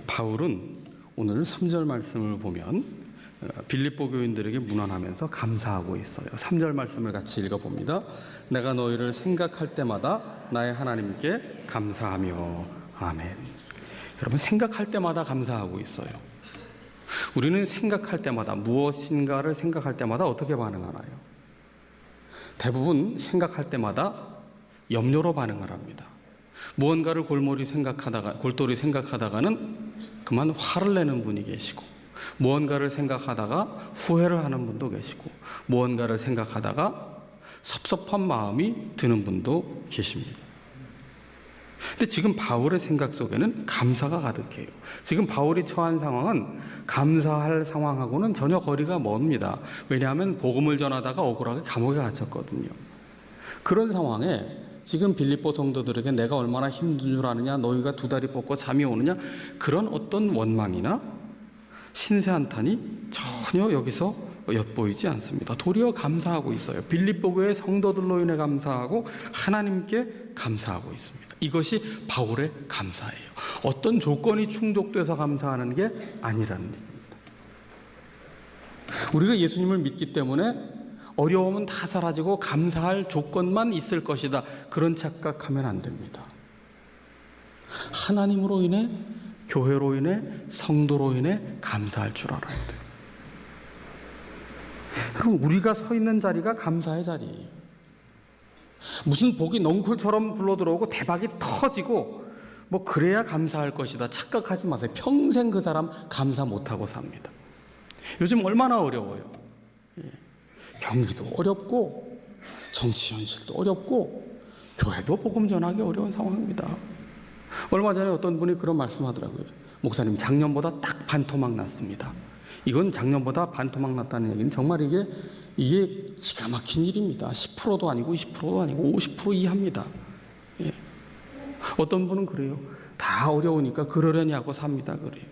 바울은 오늘 3절 말씀을 보면 빌립보 교인들에게 문안하면서 감사하고 있어요. 3절 말씀을 같이 읽어봅니다. 내가 너희를 생각할 때마다 나의 하나님께 감사하며. 아멘. 여러분, 생각할 때마다 감사하고 있어요. 우리는 생각할 때마다, 무엇인가를 생각할 때마다 어떻게 반응하나요? 대부분 생각할 때마다 염려로 반응을 합니다. 무언가를 골똘히 생각하다가는 그만 화를 내는 분이 계시고, 무언가를 생각하다가 후회를 하는 분도 계시고, 무언가를 생각하다가 섭섭한 마음이 드는 분도 계십니다. 근데 지금 바울의 생각 속에는 감사가 가득해요. 지금 바울이 처한 상황은 감사할 상황하고는 전혀 거리가 멉니다. 왜냐하면 복음을 전하다가 억울하게 감옥에 갇혔거든요. 그런 상황에 지금 빌립보 성도들에게 내가 얼마나 힘든 줄 아느냐, 너희가 두 다리 뻗고 잠이 오느냐, 그런 어떤 원망이나 신세 한탄이 전혀 여기서 엿보이지 않습니다. 도리어 감사하고 있어요. 빌립보 교회 성도들로 인해 감사하고 하나님께 감사하고 있습니다. 이것이 바울의 감사예요. 어떤 조건이 충족돼서 감사하는 게 아니라는 얘기입니다. 우리가 예수님을 믿기 때문에 어려움은 다 사라지고 감사할 조건만 있을 것이다, 그런 착각하면 안 됩니다. 하나님으로 인해, 교회로 인해, 성도로 인해 감사할 줄 알아야 돼요. 여러분, 우리가 서 있는 자리가 감사의 자리예요. 무슨 복이 넝쿨처럼 굴러들어오고 대박이 터지고 뭐 그래야 감사할 것이다 착각하지 마세요. 평생 그 사람 감사 못하고 삽니다. 요즘 얼마나 어려워요. 경기도 어렵고 정치 현실도 어렵고 교회도 복음 전하기 어려운 상황입니다. 얼마 전에 어떤 분이 그런 말씀하더라고요. 목사님, 작년보다 딱 반토막 났습니다. 이건 작년보다 반토막 났다는 얘기는 정말 이게 기가 막힌 일입니다. 10%도 아니고 20%도 아니고 50% 이하입니다. 예. 어떤 분은 그래요. 다 어려우니까 그러려니 하고 삽니다. 그래요.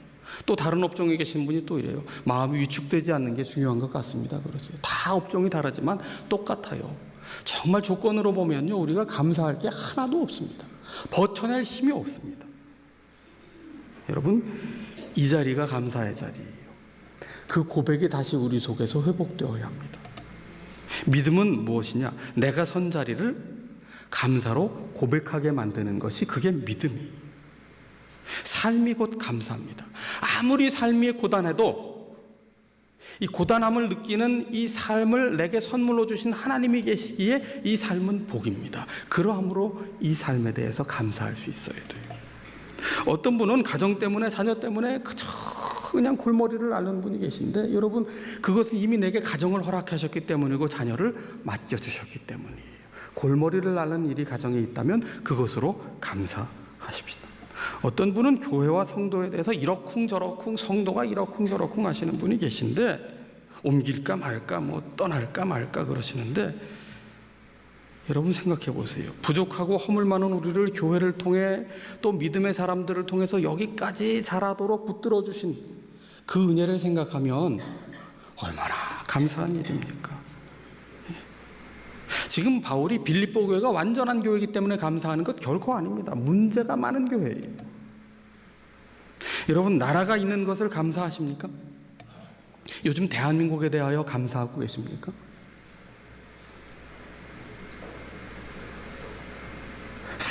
또 다른 업종에 계신 분이 또 이래요. 마음이 위축되지 않는 게 중요한 것 같습니다. 그러세요. 다 업종이 다르지만 똑같아요. 정말 조건으로 보면요, 우리가 감사할 게 하나도 없습니다. 버텨낼 힘이 없습니다. 여러분, 이 자리가 감사의 자리예요. 그 고백이 다시 우리 속에서 회복되어야 합니다. 믿음은 무엇이냐? 내가 선 자리를 감사로 고백하게 만드는 것이, 그게 믿음이에요. 삶이 곧 감사합니다. 아무리 삶이 고단해도 이 고단함을 느끼는 이 삶을 내게 선물로 주신 하나님이 계시기에 이 삶은 복입니다. 그러함으로 이 삶에 대해서 감사할 수 있어야 돼요. 어떤 분은 가정 때문에, 자녀 때문에 그냥 골머리를 앓는 분이 계신데, 여러분, 그것은 이미 내게 가정을 허락하셨기 때문이고 자녀를 맡겨주셨기 때문이에요. 골머리를 앓는 일이 가정에 있다면 그것으로 감사하십시다. 어떤 분은 교회와 성도에 대해서 이러쿵저러쿵, 성도가 이러쿵저러쿵 하시는 분이 계신데, 옮길까 말까, 떠날까 말까 그러시는데, 여러분 생각해 보세요. 부족하고 허물 많은 우리를 교회를 통해 또 믿음의 사람들을 통해서 여기까지 자라도록 붙들어 주신 그 은혜를 생각하면 얼마나 감사한 일입니까? 지금 바울이 빌립보 교회가 완전한 교회이기 때문에 감사하는 것 결코 아닙니다. 문제가 많은 교회예요. 여러분, 나라가 있는 것을 감사하십니까? 요즘 대한민국에 대하여 감사하고 계십니까?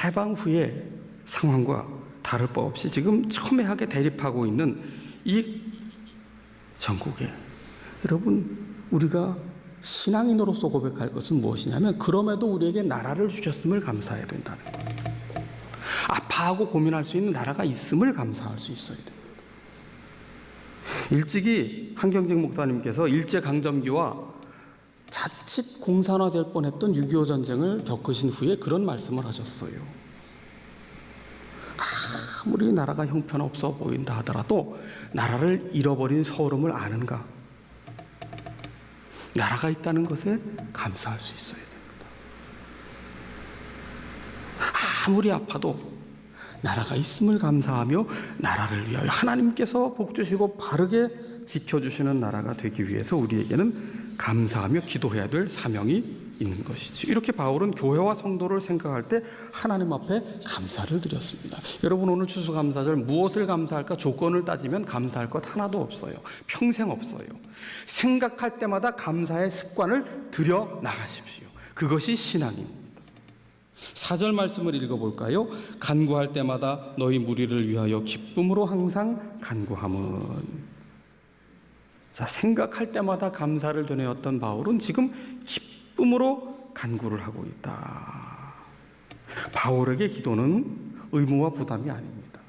해방 후의 상황과 다를 바 없이 지금 첨예하게 대립하고 있는 이 전국에, 여러분, 우리가 신앙인으로서 고백할 것은 무엇이냐면, 그럼에도 우리에게 나라를 주셨음을 감사해야 된다는 거예요. 아파하고 고민할 수 있는 나라가 있음을 감사할 수 있어야 됩니다. 일찍이 한경직 목사님께서 일제강점기와 자칫 공산화될 뻔했던 6.25 전쟁을 겪으신 후에 그런 말씀을 하셨어요. 아무리 나라가 형편없어 보인다 하더라도 나라를 잃어버린 서러움을 아는가? 나라가 있다는 것에 감사할 수 있어야 됩니다. 아무리 아파도 나라가 있음을 감사하며 나라를 위하여 하나님께서 복 주시고 바르게 지켜주시는 나라가 되기 위해서 우리에게는 감사하며 기도해야 될 사명이 있는 것이지. 이렇게 바울은 교회와 성도를 생각할 때 하나님 앞에 감사를 드렸습니다. 여러분, 오늘 추수감사절 무엇을 감사할까? 조건을 따지면 감사할 것 하나도 없어요. 평생 없어요. 생각할 때마다 감사의 습관을 들여 나가십시오. 그것이 신앙입니다. 4절 말씀을 읽어볼까요? 간구할 때마다 너희 무리를 위하여 기쁨으로 항상 간구함은. 자, 생각할 때마다 감사를 되뇌었던 바울은 지금 기쁨으로 간구를 하고 있다. 바울에게 기도는 의무와 부담이 아닙니다.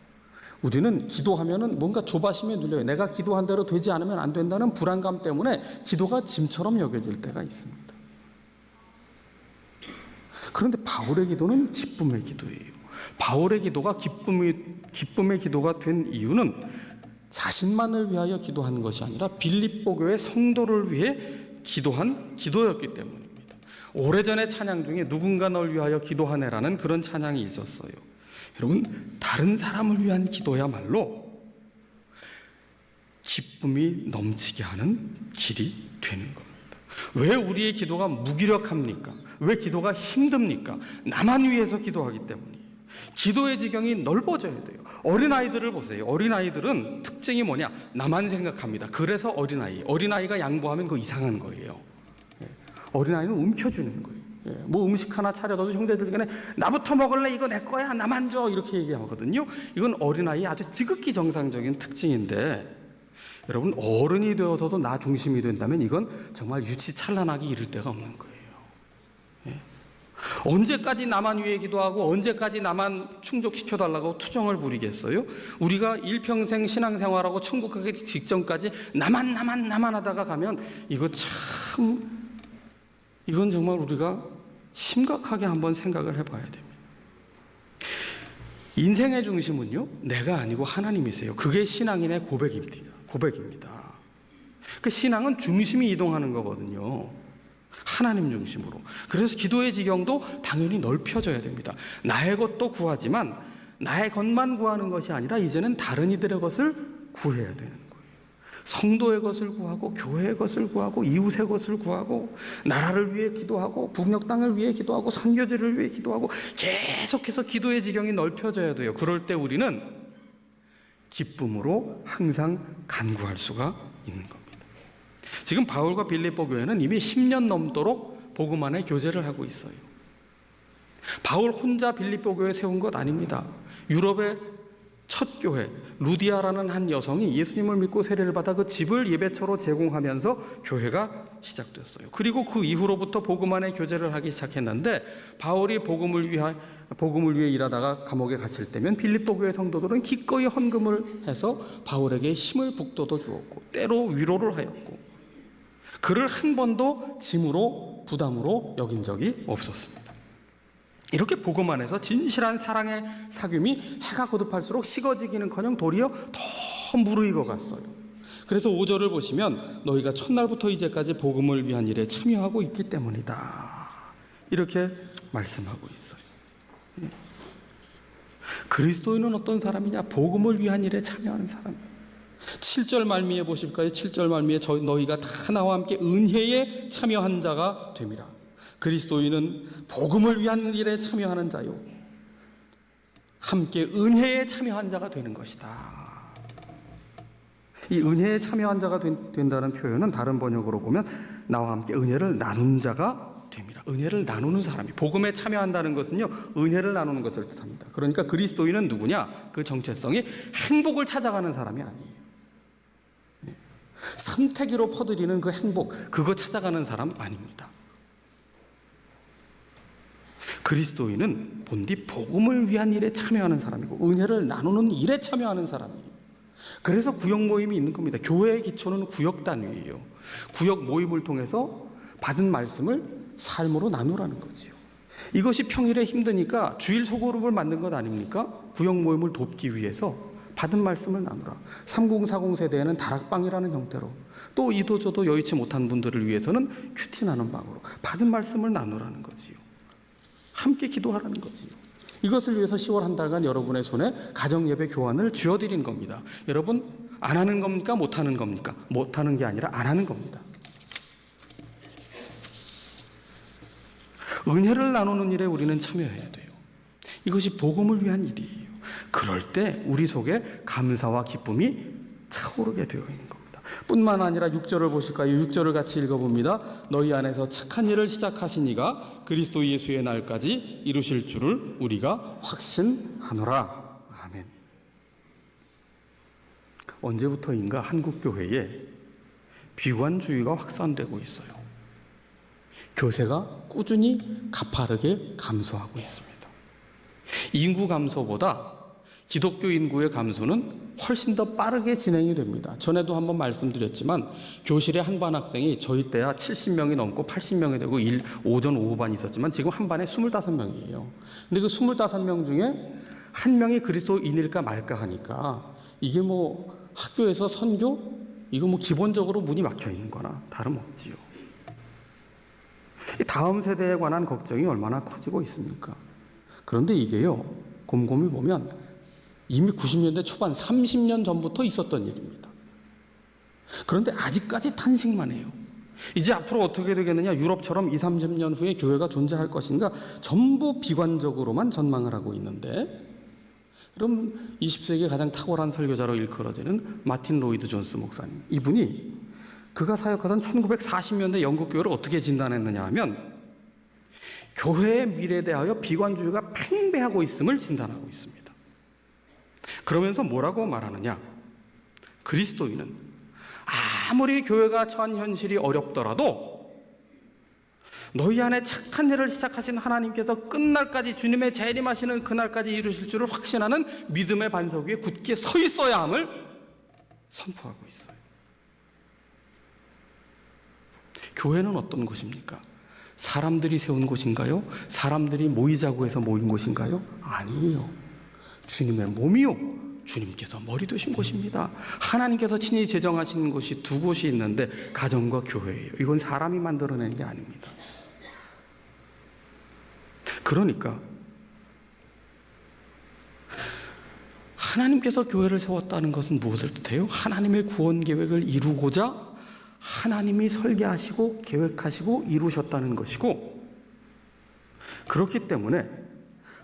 우리는 기도하면은 뭔가 조바심에 눌려요. 내가 기도한 대로 되지 않으면 안 된다는 불안감 때문에 기도가 짐처럼 여겨질 때가 있습니다. 그런데 바울의 기도는 기쁨의 기도예요. 바울의 기도가 기쁨의 기도가 된 이유는 자신만을 위하여 기도한 것이 아니라 빌립보 교회 성도를 위해 기도한 기도였기 때문입니다. 오래전에 찬양 중에 누군가 널 위하여 기도하네라는 그런 찬양이 있었어요. 여러분, 다른 사람을 위한 기도야말로 기쁨이 넘치게 하는 길이 되는 겁니다. 왜 우리의 기도가 무기력합니까? 왜 기도가 힘듭니까? 나만 위해서 기도하기 때문이에요. 기도의 지경이 넓어져야 돼요. 어린아이들을 보세요. 어린아이들은 특징이 뭐냐? 나만 생각합니다. 그래서 어린아이가 양보하면 그거 이상한 거예요. 어린아이는 움켜주는 거예요. 뭐 음식 하나 차려줘도 형제들간에 나부터 먹을래? 이거 내 거야? 나만 줘? 이렇게 얘기하거든요. 이건 어린아이의 아주 지극히 정상적인 특징인데, 여러분, 어른이 되어서도 나 중심이 된다면 이건 정말 유치찬란하게 이를 데가 없는 거예요. 언제까지 나만 위해 기도하고 언제까지 나만 충족시켜달라고 투정을 부리겠어요? 우리가 일평생 신앙생활하고 천국 가기 직전까지 나만 하다가 가면 이건 정말 우리가 심각하게 한번 생각을 해봐야 됩니다. 인생의 중심은요, 내가 아니고 하나님이세요. 그게 신앙인의 고백입니다. 그 신앙은 중심이 이동하는 거거든요. 하나님 중심으로. 그래서 기도의 지경도 당연히 넓혀져야 됩니다. 나의 것도 구하지만 나의 것만 구하는 것이 아니라 이제는 다른 이들의 것을 구해야 되는 거예요. 성도의 것을 구하고 교회의 것을 구하고 이웃의 것을 구하고 나라를 위해 기도하고 북녘 땅을 위해 기도하고 선교지를 위해 기도하고 계속해서 기도의 지경이 넓혀져야 돼요. 그럴 때 우리는 기쁨으로 항상 간구할 수가 있는 겁니다. 지금 바울과 빌립보 교회는 이미 10년 넘도록 복음 안에 교제를 하고 있어요. 바울 혼자 빌립보 교회 세운 것 아닙니다. 유럽의 첫 교회 루디아라는 한 여성이 예수님을 믿고 세례를 받아 그 집을 예배처로 제공하면서 교회가 시작됐어요. 그리고 그 이후로부터 복음 안에 교제를 하기 시작했는데, 바울이 복음을 위해 일하다가 감옥에 갇힐 때면 빌립보 교회 성도들은 기꺼이 헌금을 해서 바울에게 힘을 북돋워 주었고 때로 위로를 하였고, 그를 한 번도 짐으로 부담으로 여긴 적이 없었습니다. 이렇게 복음 안에서 진실한 사랑의 사귐이 해가 거듭할수록 식어지기는커녕 도리어 더 무르익어 갔어요. 그래서 5절을 보시면 너희가 첫날부터 이제까지 복음을 위한 일에 참여하고 있기 때문이다, 이렇게 말씀하고 있어요. 그리스도인은 어떤 사람이냐? 복음을 위한 일에 참여하는 사람이에요. 7절 말미에 보실까요? 7절 말미에 너희가 다 나와 함께 은혜에 참여한 자가 됨이라. 그리스도인은 복음을 위한 일에 참여하는 자요, 함께 은혜에 참여한 자가 되는 것이다. 이 은혜에 참여한 자가 된다는 표현은 다른 번역으로 보면 나와 함께 은혜를 나눈 자가 됩니다. 은혜를 나누는 사람이, 복음에 참여한다는 것은요, 은혜를 나누는 것을 뜻합니다. 그러니까 그리스도인은 누구냐? 그 정체성이 행복을 찾아가는 사람이 아니에요. 삼태기로 퍼뜨리는 그 행복, 그거 찾아가는 사람 아닙니다. 그리스도인은 본디 복음을 위한 일에 참여하는 사람이고 은혜를 나누는 일에 참여하는 사람이에요. 그래서 구역 모임이 있는 겁니다. 교회의 기초는 구역 단위예요. 구역 모임을 통해서 받은 말씀을 삶으로 나누라는 거지요. 이것이 평일에 힘드니까 주일 소그룹을 만든 것 아닙니까? 구역 모임을 돕기 위해서 받은 말씀을 나누라. 3040 세대에는 다락방이라는 형태로, 또 이도저도 여의치 못한 분들을 위해서는 큐티 나눈 방으로 받은 말씀을 나누라는 거지요. 함께 기도하라는 거지요. 이것을 위해서 10월 한 달간 여러분의 손에 가정예배 교환을 쥐어드린 겁니다. 여러분, 안 하는 겁니까? 못 하는 겁니까? 못 하는 게 아니라 안 하는 겁니다. 은혜를 나누는 일에 우리는 참여해야 돼요. 이것이 복음을 위한 일이에요. 그럴 때 우리 속에 감사와 기쁨이 차오르게 되어 있는 겁니다. 뿐만 아니라 6절을 보실까요? 6절을 같이 읽어봅니다. 너희 안에서 착한 일을 시작하신 이가 그리스도 예수의 날까지 이루실 줄을 우리가 확신하노라. 아멘. 언제부터인가 한국교회에 비관주의가 확산되고 있어요. 교세가 꾸준히 가파르게 감소하고 있습니다. 인구 감소보다 기독교 인구의 감소는 훨씬 더 빠르게 진행이 됩니다. 전에도 한번 말씀드렸지만 교실에 한 반 학생이 저희 때야 70명이 넘고 80명이 되고 오전 오후반이 있었지만 지금 한 반에 25명이에요. 근데 그 25명 중에 한 명이 그리스도인일까 말까 하니까 이게 뭐 학교에서 선교? 이거 뭐 기본적으로 문이 막혀 있는 거나 다름없지요. 다음 세대에 관한 걱정이 얼마나 커지고 있습니까? 그런데 이게요, 곰곰이 보면 이미 90년대 초반 30년 전부터 있었던 일입니다. 그런데 아직까지 탄식만 해요. 이제 앞으로 어떻게 되겠느냐, 유럽처럼 20, 30년 후에 교회가 존재할 것인가, 전부 비관적으로만 전망을 하고 있는데, 그럼 20세기의 가장 탁월한 설교자로 일컬어지는 마틴 로이드 존스 목사님, 이분이 그가 사역하던 1940년대 영국 교회를 어떻게 진단했느냐 하면 교회의 미래에 대하여 비관주의가 팽배하고 있음을 진단하고 있습니다. 그러면서 뭐라고 말하느냐, 그리스도인은 아무리 교회가 처한 현실이 어렵더라도 너희 안에 착한 일을 시작하신 하나님께서 끝날까지 주님의 재림하시는 그날까지 이루실 줄을 확신하는 믿음의 반석 위에 굳게 서 있어야 함을 선포하고 있어요. 교회는 어떤 곳입니까? 사람들이 세운 곳인가요? 사람들이 모이자고 해서 모인 곳인가요? 아니에요. 주님의 몸이요, 주님께서 머리 되신 곳입니다. 하나님께서 친히 제정하신 곳이 두 곳이 있는데 가정과 교회예요. 이건 사람이 만들어낸 게 아닙니다. 그러니까 하나님께서 교회를 세웠다는 것은 무엇을 뜻해요? 하나님의 구원 계획을 이루고자 하나님이 설계하시고 계획하시고 이루셨다는 것이고, 그렇기 때문에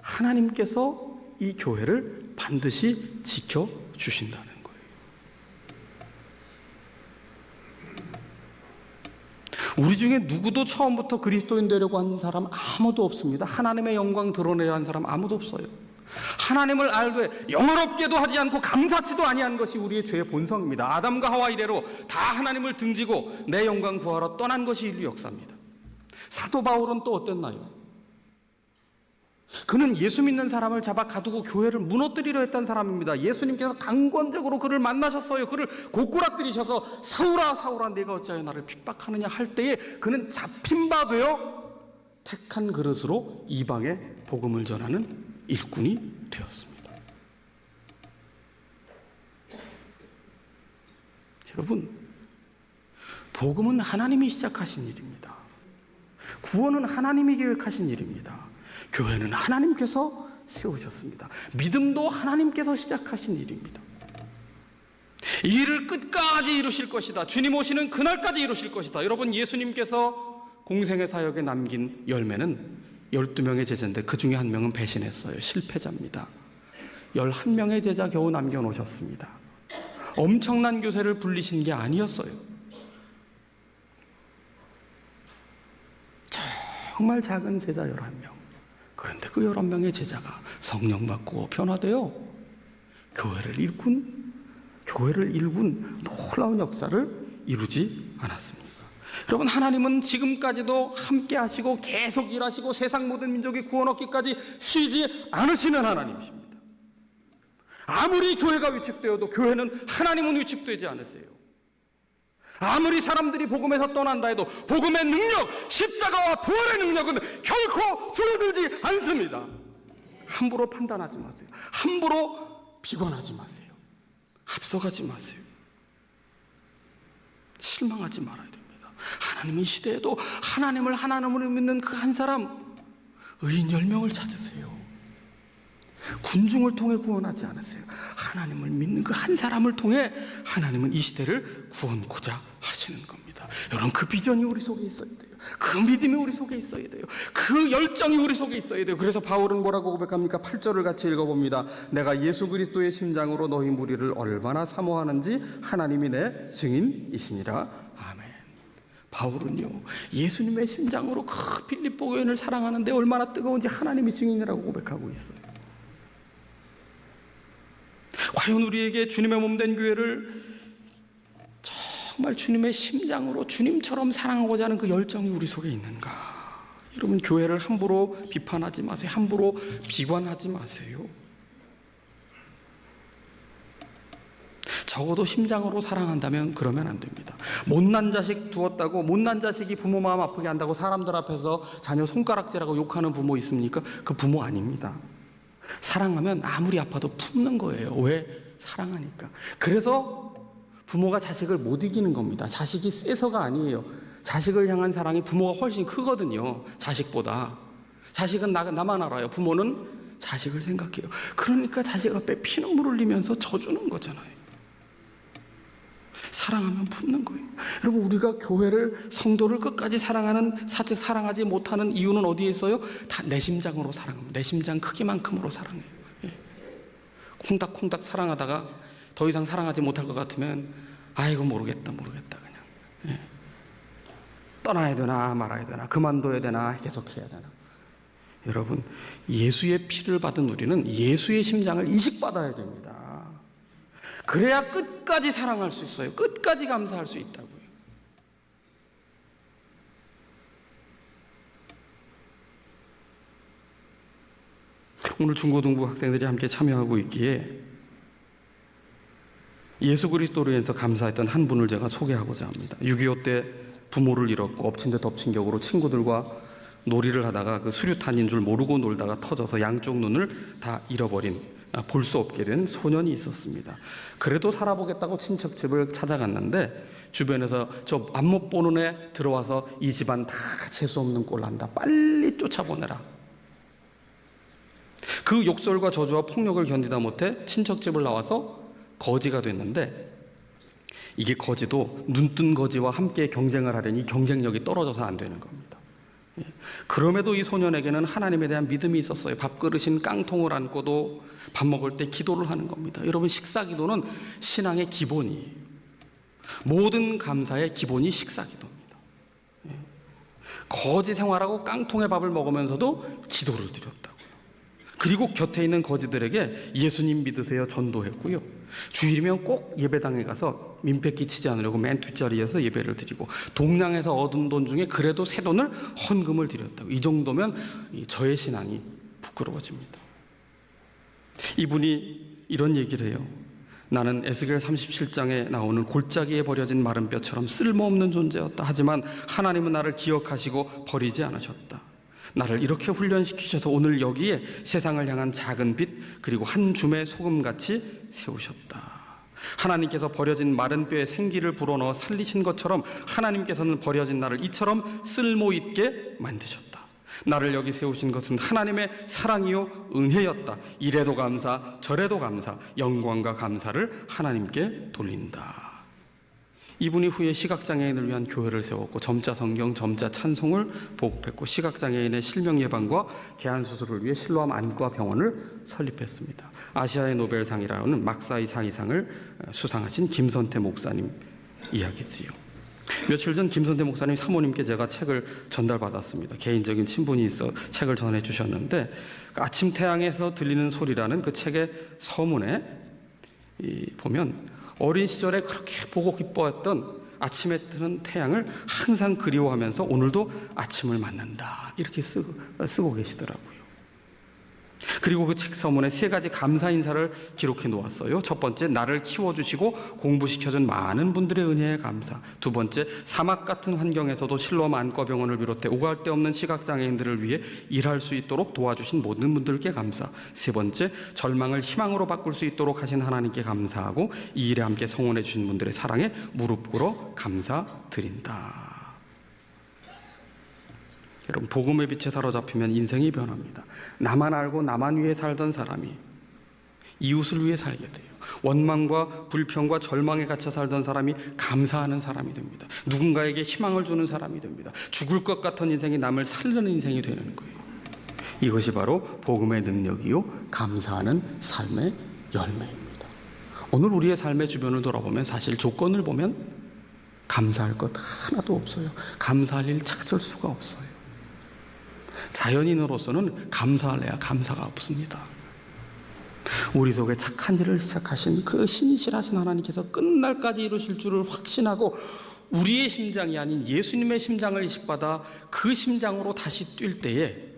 하나님께서 이 교회를 반드시 지켜주신다는 거예요. 우리 중에 누구도 처음부터 그리스도인 되려고 한 사람 아무도 없습니다. 하나님의 영광 드러내려 한 사람 아무도 없어요. 하나님을 알되 영원롭게도 하지 않고 감사치도 아니한 것이 우리의 죄의 본성입니다. 아담과 하와 이래로 다 하나님을 등지고 내 영광 구하러 떠난 것이 인류 역사입니다. 사도 바울은 또 어땠나요? 그는 예수 믿는 사람을 잡아 가두고 교회를 무너뜨리려 했던 사람입니다. 예수님께서 강권적으로 그를 만나셨어요. 그를 고꾸라뜨리셔서 사울아 사울아 내가 어찌하여 나를 핍박하느냐 할 때에 그는 잡힌 바 되어 택한 그릇으로 이방에 복음을 전하는 일꾼이 되었습니다. 여러분, 복음은 하나님이 시작하신 일입니다. 구원은 하나님이 계획하신 일입니다. 교회는 하나님께서 세우셨습니다. 믿음도 하나님께서 시작하신 일입니다. 이 일을 끝까지 이루실 것이다. 주님 오시는 그날까지 이루실 것이다. 여러분, 예수님께서 공생의 사역에 남긴 열매는 12명의 제자인데 그 중에 한 명은 배신했어요. 실패자입니다. 11명의 제자 겨우 남겨놓으셨습니다. 엄청난 교세를 불리신 게 아니었어요. 정말 작은 제자 11명. 그런데 그 11명의 제자가 성령 받고 변화되어 교회를 일군 놀라운 역사를 이루지 않았습니까? 여러분, 하나님은 지금까지도 함께 하시고 계속 일하시고 세상 모든 민족의 구원 얻기까지 쉬지 않으시는 하나님이십니다. 아무리 교회가 위축되어도 교회는 하나님은 위축되지 않으세요. 아무리 사람들이 복음에서 떠난다 해도 복음의 능력, 십자가와 부활의 능력은 결코 줄어들지 않습니다. 함부로 판단하지 마세요. 함부로 비관하지 마세요. 앞서가지 마세요. 실망하지 말아야 됩니다. 하나님의 시대에도 하나님을 하나님으로 믿는 그 한 사람, 의인 10명을 찾으세요. 군중을 통해 구원하지 않으세요. 하나님을 믿는 그 한 사람을 통해 하나님은 이 시대를 구원코자 하시는 겁니다. 여러분, 그 비전이 우리 속에 있어야 돼요. 그 믿음이 우리 속에 있어야 돼요. 그 열정이 우리 속에 있어야 돼요. 그래서 바울은 뭐라고 고백합니까? 8절을 같이 읽어봅니다. 내가 예수 그리스도의 심장으로 너희 무리를 얼마나 사모하는지 하나님이 내 증인이시니라. 아멘. 바울은요, 예수님의 심장으로 그 빌립보 교인을 사랑하는데 얼마나 뜨거운지 하나님이 증인이라고 고백하고 있어요. 과연 우리에게 주님의 몸된 교회를 정말 주님의 심장으로 주님처럼 사랑하고자 하는 그 열정이 우리 속에 있는가? 여러분, 교회를 함부로 비판하지 마세요. 함부로 비관하지 마세요. 적어도 심장으로 사랑한다면 그러면 안 됩니다. 못난 자식 두었다고, 못난 자식이 부모 마음 아프게 한다고 사람들 앞에서 자녀 손가락질하고 욕하는 부모 있습니까? 그 부모 아닙니다. 사랑하면 아무리 아파도 품는 거예요. 왜? 사랑하니까. 그래서 부모가 자식을 못 이기는 겁니다. 자식이 세서가 아니에요. 자식을 향한 사랑이 부모가 훨씬 크거든요. 자식보다. 자식은 나만 알아요. 부모는 자식을 생각해요. 그러니까 자식 앞에 피눈물 흘리면서 져주는 거잖아요. 사랑하면 품는 거예요. 여러분, 우리가 교회를, 성도를 끝까지 사랑하는, 사즉 사랑하지 못하는 이유는 어디에 있어요? 다 내 심장으로 사랑합니다. 내 심장 크기만큼으로 사랑해요. 콩닥콩닥 사랑하다가 더 이상 사랑하지 못할 것 같으면 아이고 모르겠다 그냥. 떠나야 되나 말아야 되나, 그만둬야 되나 계속해야 되나. 여러분, 예수의 피를 받은 우리는 예수의 심장을 이식받아야 됩니다. 그래야 끝까지 사랑할 수 있어요. 끝까지 감사할 수 있다고요. 오늘 중고등부 학생들이 함께 참여하고 있기에 예수 그리스도로 인해서 감사했던 한 분을 제가 소개하고자 합니다. 6.25 때 부모를 잃었고 엎친 데 덮친 격으로 친구들과 놀이를 하다가 그 수류탄인 줄 모르고 놀다가 터져서 양쪽 눈을 다 잃어버린, 볼 수 없게 된 소년이 있었습니다. 그래도 살아보겠다고 친척 집을 찾아갔는데 주변에서 저 안 못 보는 애 들어와서 이 집안 다 재수 없는 꼴 난다, 빨리 쫓아보내라. 그 욕설과 저주와 폭력을 견디다 못해 친척 집을 나와서 거지가 됐는데, 이게 거지도 눈뜬 거지와 함께 경쟁을 하려니 경쟁력이 떨어져서 안 되는 겁니다. 그럼에도 이 소년에게는 하나님에 대한 믿음이 있었어요. 밥그릇인 깡통을 안고도 밥 먹을 때 기도를 하는 겁니다. 여러분, 식사기도는 신앙의 기본이에요. 모든 감사의 기본이 식사기도입니다. 거지 생활하고 깡통의 밥을 먹으면서도 기도를 드렸다고요. 그리고 곁에 있는 거지들에게 예수님 믿으세요 전도했고요. 주일이면 꼭 예배당에 가서 민폐 끼치지 않으려고 맨 뒷자리에서 예배를 드리고, 동량에서 얻은 돈 중에 그래도 새 돈을 헌금을 드렸다고. 이 정도면 저의 신앙이 부끄러워집니다. 이분이 이런 얘기를 해요. 나는 에스겔 37장에 나오는 골짜기에 버려진 마른 뼈처럼 쓸모없는 존재였다. 하지만 하나님은 나를 기억하시고 버리지 않으셨다. 나를 이렇게 훈련시키셔서 오늘 여기에 세상을 향한 작은 빛, 그리고 한 줌의 소금같이 세우셨다. 하나님께서 버려진 마른 뼈에 생기를 불어넣어 살리신 것처럼 하나님께서는 버려진 나를 이처럼 쓸모있게 만드셨다. 나를 여기 세우신 것은 하나님의 사랑이요 은혜였다. 이래도 감사, 저래도 감사, 영광과 감사를 하나님께 돌린다. 이분이 후에 시각장애인을 위한 교회를 세웠고, 점자 성경, 점자 찬송을 보급했고, 시각장애인의 실명 예방과 개안 수술을 위해 실로암 안과 병원을 설립했습니다. 아시아의 노벨상이라는 막사이 상이상을 수상하신 김선태 목사님 이야기지요. 며칠 전 김선태 목사님 사모님께 제가 책을 전달받았습니다. 개인적인 친분이 있어 책을 전해주셨는데, 아침 태양에서 들리는 소리라는 그 책의 서문에 보면 어린 시절에 그렇게 보고 기뻐했던 아침에 뜨는 태양을 항상 그리워하면서 오늘도 아침을 맞는다, 이렇게 쓰고 계시더라고요. 그리고 그 책 서문에 3가지 감사 인사를 기록해 놓았어요. 첫 번째, 나를 키워주시고 공부시켜준 많은 분들의 은혜에 감사. 두 번째, 사막 같은 환경에서도 실로암 안과병원을 비롯해 오갈 데 없는 시각장애인들을 위해 일할 수 있도록 도와주신 모든 분들께 감사. 세 번째, 절망을 희망으로 바꿀 수 있도록 하신 하나님께 감사하고 이 일에 함께 성원해 주신 분들의 사랑에 무릎 꿇어 감사드린다. 여러분, 복음의 빛에 사로잡히면 인생이 변합니다. 나만 알고 나만 위해 살던 사람이 이웃을 위해 살게 돼요. 원망과 불평과 절망에 갇혀 살던 사람이 감사하는 사람이 됩니다. 누군가에게 희망을 주는 사람이 됩니다. 죽을 것 같은 인생이 남을 살리는 인생이 되는 거예요. 이것이 바로 복음의 능력이요 감사하는 삶의 열매입니다. 오늘 우리의 삶의 주변을 돌아보면 사실 조건을 보면 감사할 것 하나도 없어요. 감사할 일 찾을 수가 없어요. 자연인으로서는 감사할래야 감사가 없습니다. 우리 속에 착한 일을 시작하신 그 신실하신 하나님께서 끝날까지 이루실 줄을 확신하고 우리의 심장이 아닌 예수님의 심장을 이식받아 그 심장으로 다시 뛸 때에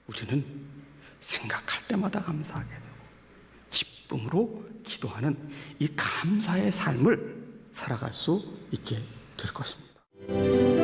우리는 생각할 때마다 감사하게 되고 기쁨으로 기도하는 이 감사의 삶을 살아갈 수 있게 될 것입니다.